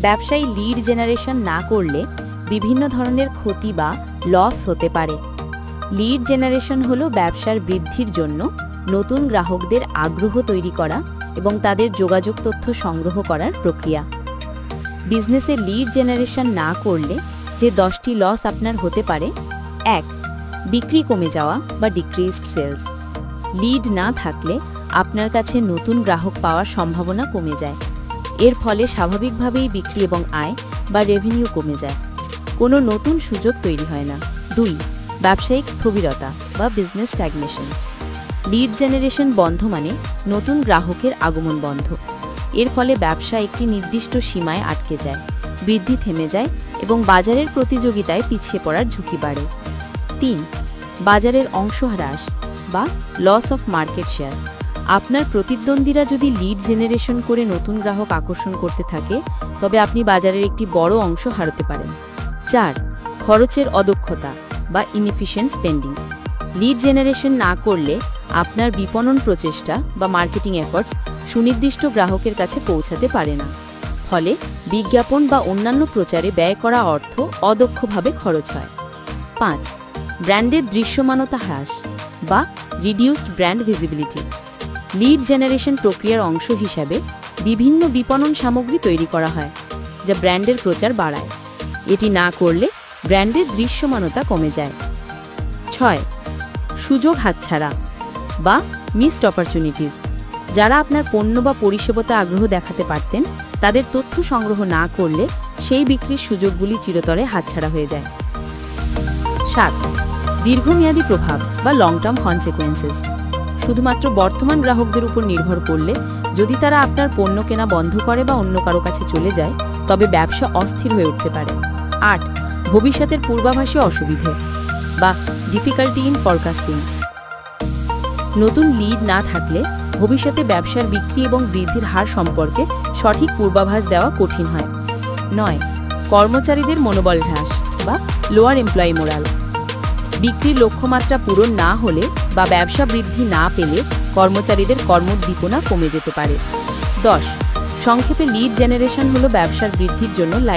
ব্যবসায়ী lead generation না করলে বিভিন্ন ধরনের ক্ষতি বা লস হতে পারে। লিড জেনারেশন হলো ব্যবসার বৃদ্ধির জন্য নতুন গ্রাহকদের আগ্রহ তৈরি করা এবং তাদের যোগাযোগ তথ্য সংগ্রহ করার প্রক্রিয়া। বিজনেসে লিড জেনারেশন না করলে যে 10টি লস আপনার হতে পারে: 1. বিক্রি কমে যাওয়া বা ডিক্রিজড সেলস। লিড না থাকলে আপনার কাছে নতুন গ্রাহক পাওয়ার সম্ভাবনা কমে যায়। এর ফলে স্বাভাবিকভাবেই বিক্রি এবং আয় বা রেভিনিউ কমে যায়। কোনো নতুন সুযোগ তৈরি হয় না। 2. ব্যবসায়িক স্থবিরতা বা বিজনেস স্ট্যাগনেশন। লিড জেনারেশন বন্ধ মানে নতুন গ্রাহকের আগমন বন্ধ। এর ফলে ব্যবসা একটি নির্দিষ্ট সীমায় আটকে যায়, বৃদ্ধি থেমে যায় এবং বাজারের প্রতিযোগিতায় পিছিয়ে পড়ার ঝুঁকি বাড়ে। 3. বাজারের অংশ হ্রাস বা লস অফ মার্কেট শেয়ার। আপনার প্রতিদ্বন্দ্বীরা যদি লিড জেনারেশন করে নতুন গ্রাহক আকর্ষণ করতে থাকে, তবে আপনি বাজারের একটি বড় অংশ হারাতে পারেন। 4. খরচের অদক্ষতা বা ইনএফিশিয়েন্ট স্পেন্ডিং। লিড জেনারেশন না করলে আপনার বিপণন প্রচেষ্টা বা মার্কেটিং এফর্টস সুনির্দিষ্ট গ্রাহকের কাছে পৌঁছাতে পারে না। ফলে বিজ্ঞাপন বা অন্যান্য প্রচারে ব্যয় করা অর্থ অদক্ষভাবে খরচ হয়। 5. ব্র্যান্ডের দৃশ্যমানতা হ্রাস বা reduced brand visibility. Lead generation প্রক্রিয়ার অংশ হিসাবে বিভিন্ন বিপণন সামগ্রী তৈরি করা হয়, যা ব্র্যান্ডের প্রচার বাড়ায়। এটি না করলে ব্র্যান্ডের দৃশ্যমানতা কমে যায়। 6. সুযোগ হাতছাড়া বা মিসড অপরচুনিটিস। যারা আপনার পণ্য বা পরিষেবাতে আগ্রহ দেখাতে পারতেন, তাদের তথ্য সংগ্রহ না করলে সেই বিক্রির সুযোগগুলি চিরতরে হাতছাড়া হয়ে যায়। 7. দীর্ঘমেয়াদী প্রভাব বা লং টার্ম কনসিকুয়েন্সেস। শুধুমাত্র বর্তমান গ্রাহকদের উপর নির্ভর করলে যদি তারা আপনার পণ্য কেনা বন্ধ করে বা অন্য কারো কাছে চলে যায়, তবে ব্যবসা অস্থির হয়ে উঠতে পারে। 8. ভবিষ্যতের পূর্বাভাসে অসুবিধে বা ডিফিকাল্টি ইন ফরকাস্টিং। নতুন লিড না থাকলে ভবিষ্যতে ব্যবসার বিক্রি এবং বৃদ্ধির হার সম্পর্কে সঠিক পূর্বাভাস দেওয়া কঠিন হয়। 9. কর্মচারীদের মনোবল হ্রাস বা লোয়ার এমপ্লয়ি মোরাল। বিক্রির লক্ষ্যমাত্রা পূরণ না হলে বা ব্যবসা বৃদ্ধি না পেলে কর্মচারীদের কর্মোদ্দীপনা কমে যেতে পারে। 10. সংক্ষেপে লিড জেনারেশন হলো ব্যবসার বৃদ্ধির জন্য লাইফ